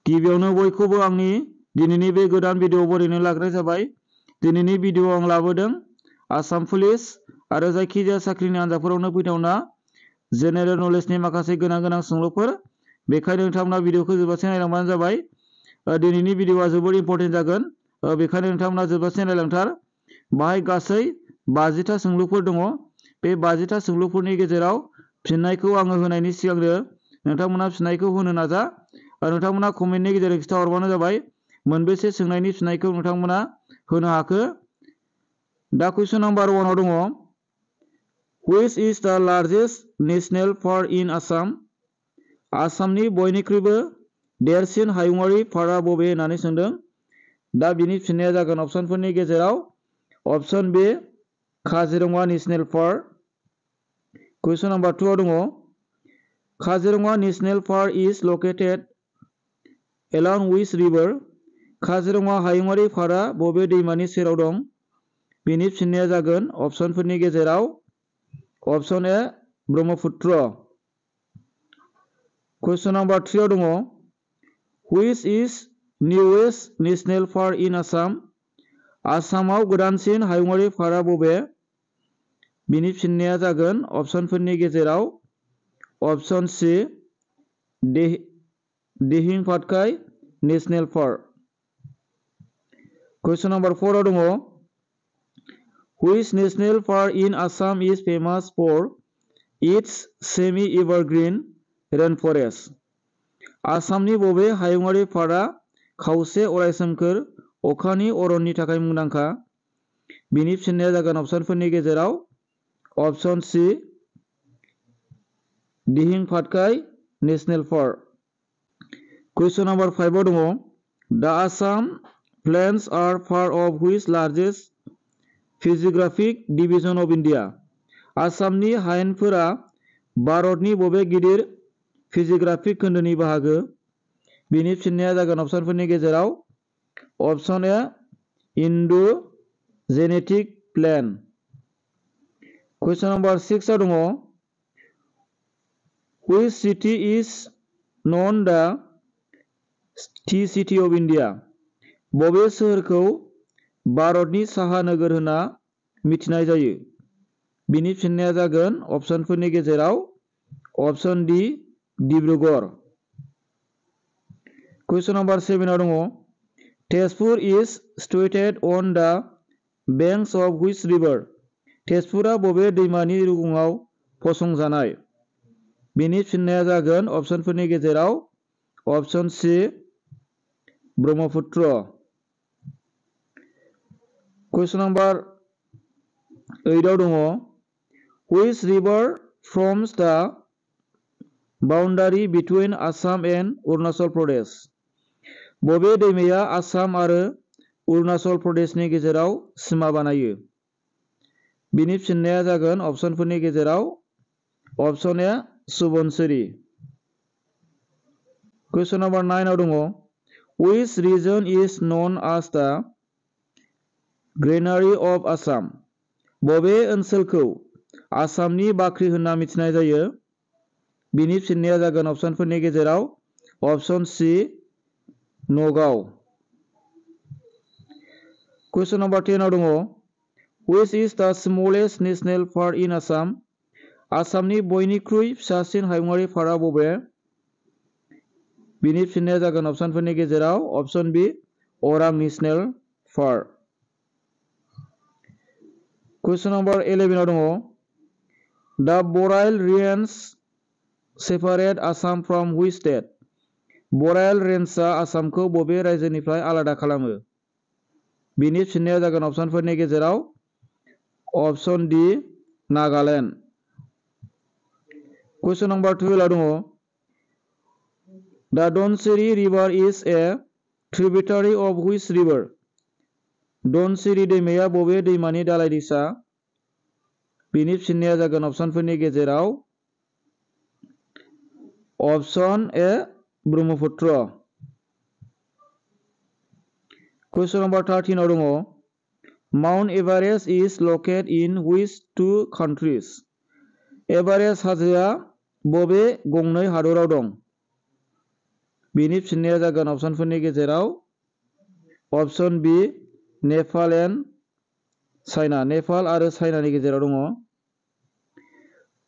गिबियावनो बयखौबो आंनि दिनैनि बे गोदान भिडिअ बरायनो लाग्रोनाय जाबाय। दिनैनि भिडिअ आं लाबोदों आसाम पुलिस आरो जायखिजाया साख्रिनि आनजादफोरावनो फैथावना जेनेरेल नलेजनि माखासे गोनां सोंलुफोर। बेखायनो नोंथांमोना भिडिअखौ जोबजासिम नायलांबानो जाबाय। दिनैनि भिडिअआ जोबोद इम्पर्टेन्ट जागोन, बेखायनो नोंथांमोना जोबजासिम नायलांथार। बाहाय गासै 50टा सोंलुफोर दङ। बे 50टा सोंलुफोरनि गेजेराव फिननायखौ आङो होनायनि सिगांनो नोंथांमोना फिननायखौ होनो नाजा। नोंथांमोना कमेन्टनि गेजेरजों खिन्थाहरबानो जाबाय मोनबेसे सोंनायनि फिननायखौ नोंथांमोना होनो हाखो। दा कुइसन नाम्बार 1 आव दङ Which is the largest national park in Assam? आसामनि बयनिख्रुइबो देरसिन हायुङारि पार्कआ बबे होननानै सोंदों। दा बिनि फिननाया जागोन अपसनफोरनि गेजेराव अपसन बे काजिरङा नेशनेल पार्क। कुइसन नाम्बार 2 आव दङ Kaziranga national park is located along which river? Kaziranga हायुङारि पार्कआ बबे दैमानि सेराव दं? बिनि फिननाया जागोन अपसनफोरनि गेजेराव अपसन ए ब्रह्मपुत्र। कुइसन नाम्बार 3 आव दङ Which is newest national park in Assam? आसामाव गोदानसिन हायुङारि पार्कआ बबे? बिनि फिननाया जागोन अपसनफोरनि गेजेराव अपसन सि दिहिं पाटकाई नेशनेल पार्क। कुइसन नाम्बार 4 आव दङ Which national park in Assam is famous for its semi-evergreen rainforest? आसामनि बबे हायुङारि पार्कआ खावसे अरायसोमखोर अखानि अरननि थाखाय मुंदांखा? बिनि फिननाया जागोन अपसनफोरनि गेजेराव अपसन सि दिहिं पाटकाई नेशनेल पार्क। कुइसन नाम्बार 5 आव दङ The Assam Plains are part of which largest physiographic division of India? आसामनि हायेनफोरा भारतनि बबे गिदिर फिजिग्राफिक खोन्दोनि बाहागो? बिनि फिननाया जागोन अपसनफोरनि गेजेराव अपसन ए इन्डो-जेनेटिक प्लेन। कुइसन नाम्बार 6 आव दङ Which city is known the tea city of India? बबे सोहोरखौ भारतनि साहा नोगोर होनना मिथिनाय जायो? बिनि फिननाया जागोन अपसनफोरनि गेजेराव अपसन डी डिब्रुगड़। कुइसन नाम्बार 7 आव दङ Tezpur is situated on the banks of which river? Tejpura बबे दैमानि रुगुङाव फसंजानाय? बिनि फिननाया जागोन अपसनफोरनि गेजेराव अपसन सी ब्रह्मपुत्र। कुइसन नाम्बार 8 आव दङ Which river forms the boundary between Assam and Arunachal Pradesh? बबे दैमाया आसाम आरो अरुणाचल प्रदेशनि गेजेराव सिमा बानायो? बिनि फिननाया जागोन अपसनफोरनि गेजेराव अपसन ए सुबनसिरि। कुइसन नाम्बार 9 आव दङ Which region is known as the Granary of Assam? बबे ओनसोलखौ आसामनि बाख्रि होनना मिथिनाय जायो? बिनि फिननाया जागोन अपसनफोरनि गेजेराव अपसन सी नगाव। कुइसन नाम्बार 10 आव दङ Which is the smallest national park in Assam? आसामनि बयनिख्रुइ फिसासिन हायुङारि पार्कआ बबे? बिनि फिननाया जागोन अपसनफोरनि गेजेराव अपसन बी अरां नेशनेल पार्क। कुइसन नाम्बार 11 आव दङ The Boreal Range separate Assam from which state? बराइल रेन्जआ आसामखौ बबे रायजोनिफ्राय आलादा खालामो? बिनि फिननाया जागोन अपसनफोरनि गेजेराव अपसन डी नागालेण्ड। कुइसन नाम्बार 12 आव दङ The Donseri River is a tributary of which river? Dhansiri दैमाया बबे दैमानि दालाय दैसा? बिनि फिननाया जागोन अपसनफोरनि गेजेराव अपसन ए ब्रह्मपुत्र। कुइसन नाम्बार 13 आव दङ Mount Everest is located in which two countries? Everest हाजोआ बबे गंनै हादराव दं? बिनि फिननाया जागोन अपसनफोरनि गेजेराव अपसन बि नेपाल एन्ड चाइना। नेपाल आरो चाइनानि गेजेराव दङ।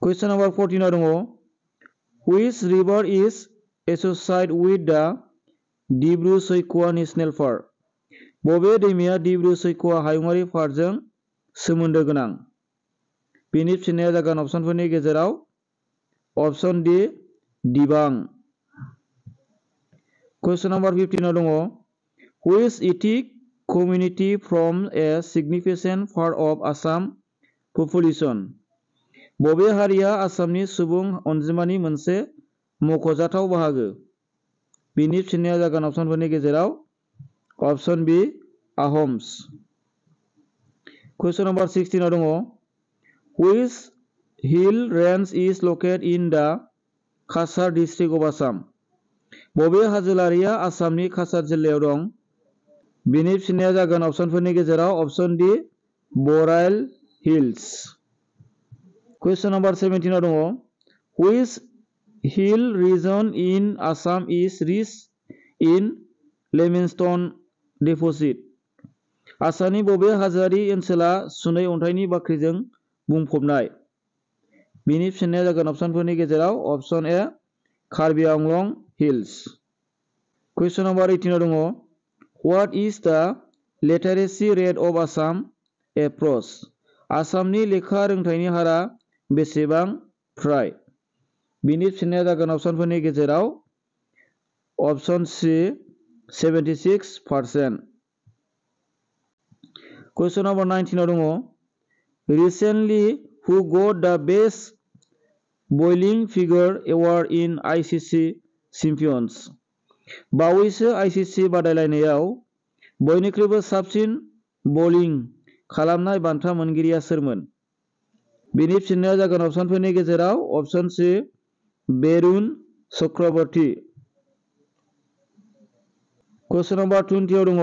कुइसन नम्बर 14 दङ Which river is associated with the डिब्रु-सैख'वा national park? बबे दैमाया डिब्रु-सैख'वा हायुङारि पार्कजों सोमोन्दो गोनां? बिनि फिननाया जागोन अपसनफोरनि गेजेराव अपसन डि दिबां। कुइसन नम्बर 15 दङ Which ethnic community forms a significant part of Assam population? बबे हारिया आसामनि सुबुं अनजिमानि मोनसे मख'जाथाव बाहागो? बिनि फिननाया जागोन अपसनफोरनि गेजेराव अपसन बि आहम्स। कुइसन नम्बर 16 दङ Which hill range is located in the Kasar district of Assam? बबे हाजोलारिया आसामनि काछार जिल्लायाव दं? बिनि फिननाया जागोन अपसनफोरनि गेजेराव अपसन डि बराइल हिल्स। कुइसन नम्बर 17 दङ Which hill region in Assam is rich in limestone deposit? आसामनि बबे हाजोआरि ओनसोला सुनै अन्थाइनि बाख्रिजों बुंफबनाय? बिनि फिननाया जागोन अपसनफोरनि गेजेराव अपसन ए कार्बि आंलं हिल्स। कुइसन नम्बर 18 दङ What is the literacy rate of Assam approach? आसामनि लेखा रोंथायनि हारा बेसेबां फ्राय? बिनि फिननाया जागोन अपसनफोरनि गेजेराव अपसन सि 76%। कुइसन नम्बर 19 दङ Recently who got the best bowling figure award in ICC Champions? बावैसो आईसीसी बादायलायनायाव बयनिख्रुइबो साबसिन बलिं खालामनाय बान्था मोनगिरिया सोरमोन? बिनि फिननाया जागोन अपसनफोरनि गेजेराव अपसन सि बेरुन चक्रवर्ती। कुइसन नम्बर 20 दङ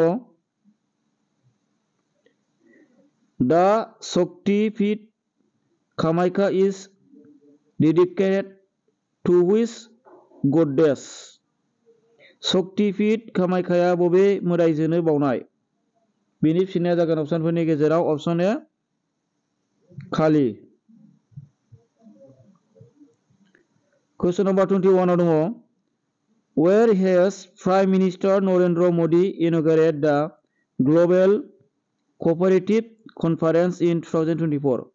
The Shakti Pit Kamakhya is dedicated to which goddess? शक्ति पीठ कामाख्याया बबे मोदायजोनो बावनाय? बिनि फिननाया जागोन अपसनफोरनि गेजेराव अपसन ए काली। कुइसन नम्बर 21 दङ Where has Prime Minister Narendra Modi inaugurated the Global Cooperative Conference in 2024?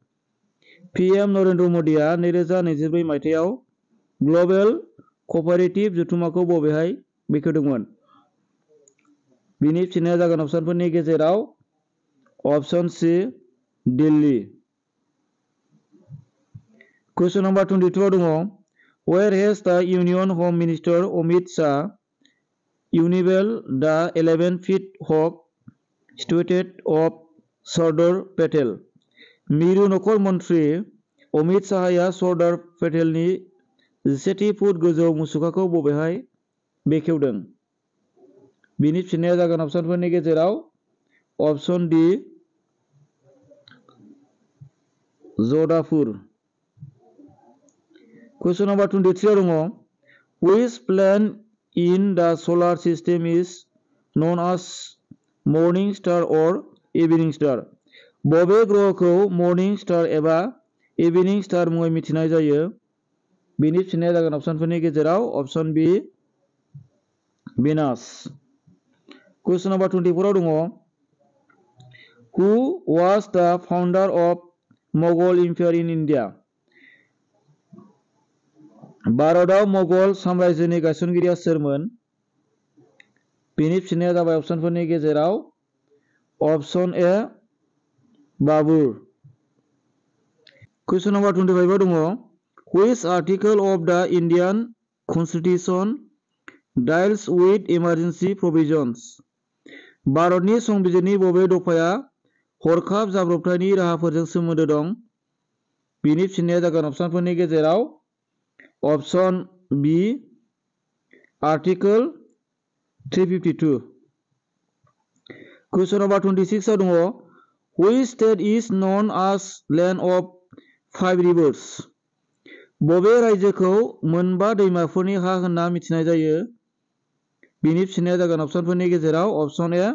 PM Narendra मदिया 2024 मायथाइयाव ग्लबेल कपारेटिभ जथुम्माखौ बबेहाय बेखेवदोंमोन? बिनि फिननाया जागोन अपसनफोरनि गेजेराव अपसन सि दिल्ली। कुइसन नम्बर 22 दङ Where has the Union Home Minister Amit Shah unveiled the 11 feet hawk statue of Sardar Patel? मिरु नखर मन्त्रि अमित शाहया सरदार पेटेलनि 11 फुट गोजौ मुसुखाखौ बबेहाय बेखेवदों? बिनि फिननाया जागोन अपसनफोरनि गेजेराव अपसन डि ज'धापुर। कुइसन नम्बर 23 दङ Which planet in the solar system is known as morning star or evening star? बबे ग्रहखौ मर्निं स्टार एबा इभिनिं स्टार मुङै मिथिनाय जायो? बिनि फिननाया जागोन अपसनफोरनि गेजेराव अपसन बि भेनास। कुइसन नम्बर 24 दङ Who was the founder of Mughal Empire in India? भारतआव मुगल साम्रायजोनि गायसनगिरिया सोरमोन? बिनि फिननाया जाबाय अपसनफोरनि गेजेराव अपसन ए बाबुर। कुइसन नम्बर 25 दङ Which article of the Indian Constitution deals with emergency provisions? भारतनि संबिजिरनि बबे दफाया हरखाब जाब्रबथायनि राहाफोरजों सोमोन्दो दं? बिनि फिननाया जागोन अपसनफोरनि गेजेराव अपसन बि आर्टिकल 352। कुइसन नम्बर 26 दङ Which state is known as land of 5 rivers? बबे रायजोखौ मोनबा दैमाफोरनि हा होनना मिथिनाय जायो? बिनि फिननाया जागोन अपसनफोरनि गेजेराव अपसन ए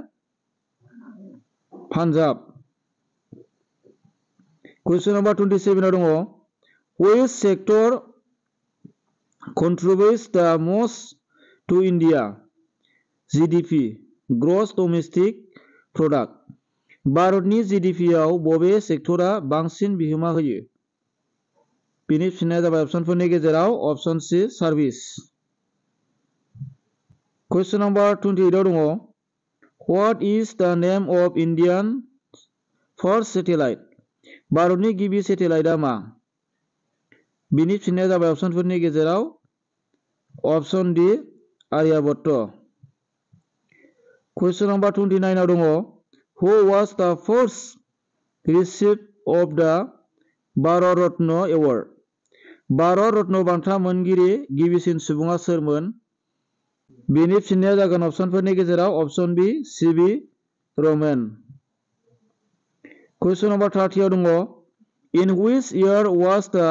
पान्जाब। कुइसन नम्बर 27 आव दङ which sector contributes the most to India GDP gross domestic product भारतनि GDP आव बबे सेक्टरा बांसिन बिहोमा होयो? बिनि फिननाया जाबाय अपसनफोरनि गेजेराव अपसन सी सार्भिस। कुइसन नम्बर 28 आव दङ What is the name of Indian first satellite भारतनि गिबि सेटेलाइटआ मा? बिनि फिननाया जाबाय अपसनफोरनि गेजेराव अपसन डी आर्यभट्ट। कुइसन नम्बर 29 आव दङ Who was the first recipient of the Bharat Ratna Award Bharat Ratna बान्था मोनगिरि गिबिसिन सुबुङा सोरमोन? बिनि फिननाया जागोन अपसनफोरनि गेजेराव अपसन बी सी.वी. रमन। कुइसन नम्बर 30 आव दङ In which year was the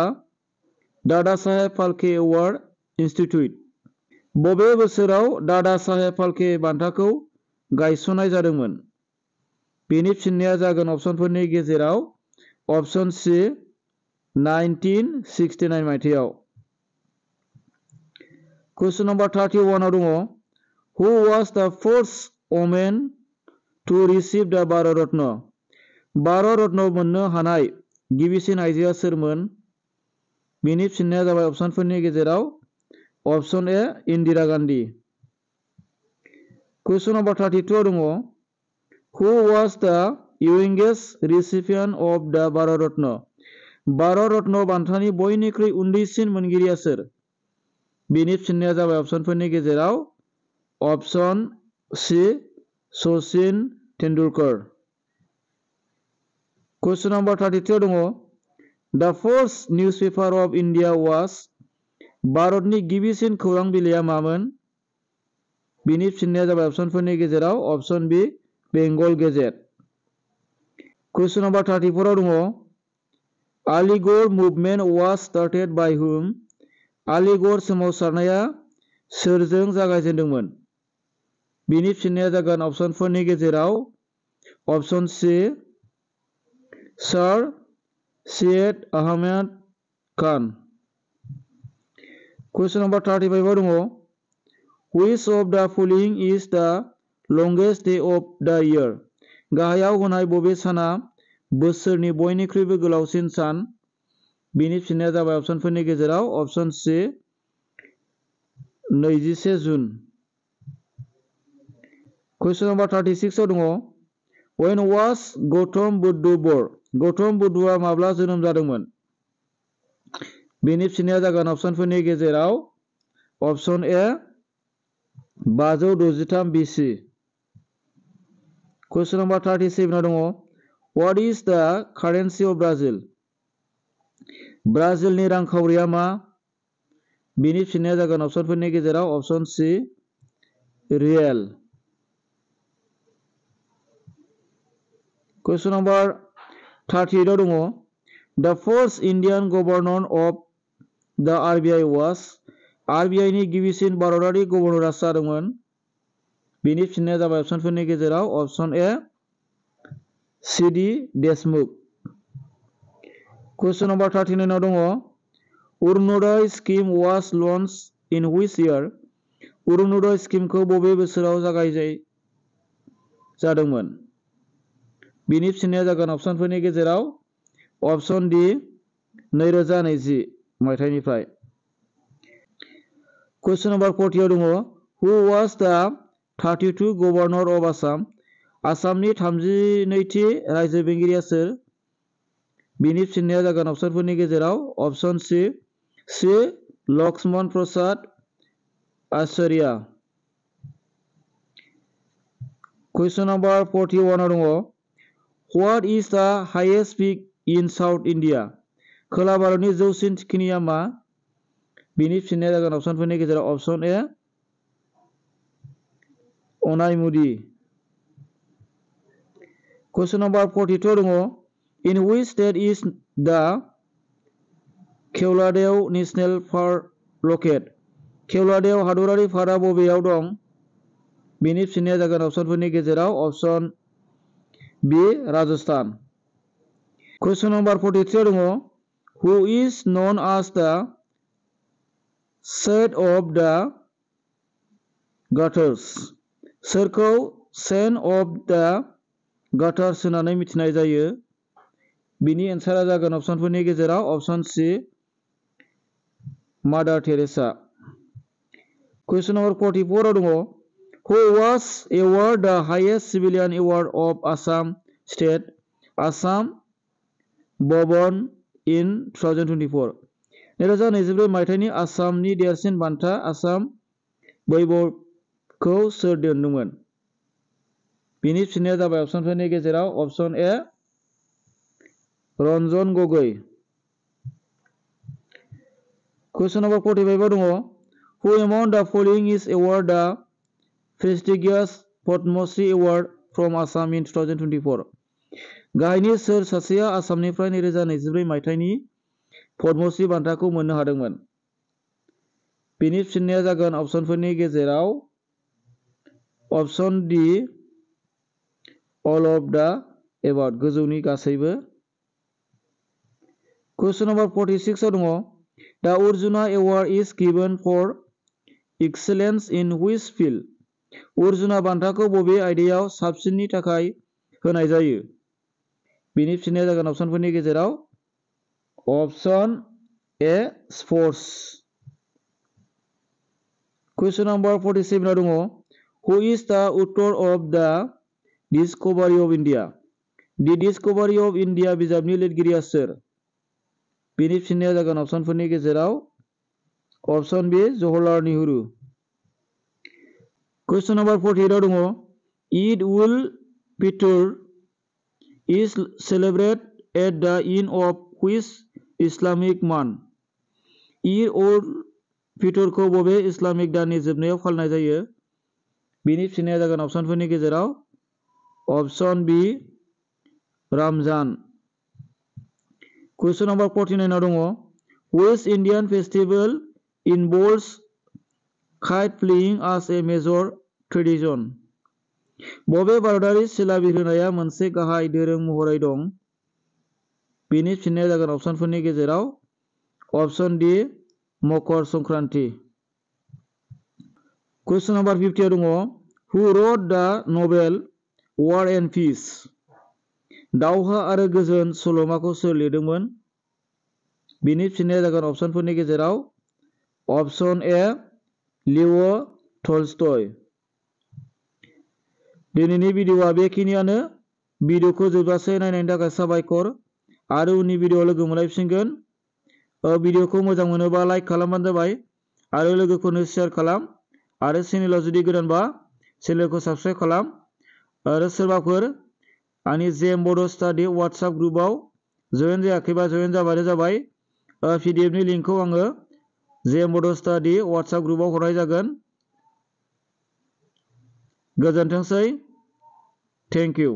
Dada Saheb Phalke Award instituted बबे बोसोराव दादा साहेब फाल्के बान्थाखौ गायसननाय जादोंमोन? बिनि फिननाया जागोन अपसनफोरनि गेजेराव अपसन सी 1969 मायथाइयाव। कुइसन नम्बर 31 आव दङ Who was the first woman to receive the Bharat Ratna Bharat Ratna मोननो हानाय गिबिसिन आइजोआ सोरमोन? बिनि फिननाया जाबाय अपसनफोरनि गेजेराव अपसन ए इन्दिरा गान्धी। कुइसन नम्बर 32 आव दङ Who was the youngest recipient of the Bharat Ratna Bharat Ratna बान्थानि बयनिख्रुइ उन्दैसिन मोनगिरिया सोर? बिनि फिननाया जाबाय अपसनफोरनि गेजेराव अपसन सी सचिन तेंदुलकर। कुइसन नम्बर 33 आव दङ The first newspaper of India was भारतनि गिबिसिन खौरां बिलाइआ मामोन? बिनि फिननाया जाबाय अपसनफोरनि गेजेराव अपसन बी बेंगल गेजेट। कुइसन नम्बर 34 आव दङ Aligarh movement was started by हुम आलिगड़ सोमावसारनाया सोरजों जागायजेन्दोंमोन? बिनि फिननाया जागोन अपसनफोरनि गेजेराव अपसन सी सार सैयद आहमद खान। कुइसन नम्बर 35 आव दङ Which of the following is the longest day of the year गाहायाव होनाय बबे साना बोसोरनि बयनिख्रुइबो गोलावसिन सान? बिनि फिननाया जाबाय अपसनफोरनि गेजेराव अपसन सी 21 जुन। कुइसन नम्बर 36 आव दङ When was Gautam Buddha born Gautam बुद्धआ माब्ला जोनोम जादोंमोन? बिनि फिननाया जागोन अपसनफोरनि गेजेराव अपसन ए 563 BC। कुइसन नम्बर 37 आव दङ What is the currency of Brazil ब्राजिलनि रांखावरिया मा? बिनि फिननाया जागोन अपसनफोरनि गेजेराव अपसन सी रियेल। कुइसन नम्बर 38 आव दङ The first Indian governor of the RBI was RBI नि गिबिसिन भारतारि गभर्नरआ जादोंमोन। बिनि फिननाया जाबाय अपसनफोरनि गेजेराव अपसन ए सी.डी. देशमुख। कुइसन नम्बर 39 आव दङ Arunodaya scheme was launched in which year Arunodaya स्किमखौ बबे बोसोराव जागायनाय जादोंमोन? बिनि फिननाया जागोन अपसनफोरनि गेजेराव अपसन डी 2020 मायथाइनिफ्राय। कुइसन नम्बर 40 आव दङ Who was the 32 Governor of Assam आसामनि 32थि रायजो बेंगिरिया सोर? बिनि फिननाया जागोन अपसनफोरनि गेजेराव अपसन सी सी लक्ष्मण प्रसाद आचार्य। कुइसन नम्बर 41 आव दङ What is the highest peak in South India खोला भारतनि जौसिन थिखिनिया मा? बिनि फिननाया जागोन अपसनफोरनि गेजेराव अपसन ए अनायमुदि। कुइसन नम्बर 42 दङ In which state is the Keoladeo national park located Keoladeo हादरारि पार्कआ बबेयाव दं? बिनि फिननाया जागोन अपसनफोरनि गेजेराव अपसन बी राजस्थान। कुइसन नम्बर 43 दङ हु इज नन एज द सेड अफ द गाटार्स सोरखौ सेन अफ द गाटार्स होननानै मिथिनाय जायो बिनि एन्सारा जागोन अपसनफोरनि गेजेराव अपसन सी मादार टेरेसा। कुइसन नम्बर 44 दङ हु वाज एवार्ड द highest civilian award of Assam state Assam भवन इन 2024 2024 मायथाइनि आसामनि देरसिन बान्था आसाम वैभवखौ सोर दोनदोंमोन बिनि फिननाया जाबाय अपसनफोरनि गेजेराव अपसन ए रन्जन गगৈ। कुइसन नम्बर 45 दङ हु एमंग द फलोइंग इज एवार्ड द prestigious Padmashri award from Assam इन 2024 गाहायनि सोर सासेया आसामनिफ्राय 2024 मायथाइनि पद्मश्री बान्थाखौ मोननो हादोंमोन बिनि फिननाया जागोन अपसनफोरनि गेजेराव अपसन D all of the above गोजौनि गासैबो। कुइसन नम्बर 46 दङ the Arjuna award is given for excellence in which field Arjuna बान्थाखौ बबे आयदायाव साबसिननि थाखाय होनाय जायो बिनि फिननाया जागोन अपसनफोरनि गेजेराव अपसन ए स्पर्ट्स। कुइसन नम्बर 47 दङ हु इज द author of the discovery of India the discovery of India बिजाबनि लिरगिरिया सोर बिनि फिननाया जागोन अपसनफोरनि गेजेराव अपसन बी जवाहरलाल नेहरू। कुइसन नम्बर 48 दङ Eid ul Fitr is celebrated at the end of which Islamic month Eid ul फितरखौ बबे इस्लामिक दाननि जोबनायाव फालिनाय जायो बिनि फिननाया जागोन अपसनफोरनि गेजेराव अपसन बी रमजान। कुइसन नम्बर 49 दङ which Indian festival involves kite flying as a major tradition बबे भारतारि सिला बिरहोनाया मोनसे गाहाय दोरों महरै दं बिनि फिननाया जागोन अपसनफोरनि गेजेराव अपसन डी मकर संक्रान्ति। कुइसन नम्बर 50 दङ हु रट द नभेल वार एन्ड पिस दावहा आरो गोजोन सल'माखौ सोर लिरदोंमोन बिनि फिननाया जागोन अपसनफोरनि गेजेराव अपसन ए लिव टलस्टय। दिनैनि भिडिअआ बेखिनियानो भिडिअखौ जोबजासे नायनायनि थाखाय साबायखर आरो उननि भिडिअआव लोगो मोनलायफिनगोन। भिडिअखौ मोजां मोनोबा लाइक खालामबानो जाबाय आरो लोगोफोरनो शेयार खालाम आरो चेनेलाव जुदि गोदानबा चेनेलखौ साबस्क्राइब खालाम आरो सोरबाफोर आंनि जेएम बड' स्टाडि वाट्सएप ग्रुपआव जयेन जायाखैबा जयेन जाबानो जाबाय। पिडिएफनि लिंकखौ आङो जेएम बड' स्टाडि वाट्सएप ग्रुपआव हरनाय जागोन। गोजोनथोंसै थेंक इउ।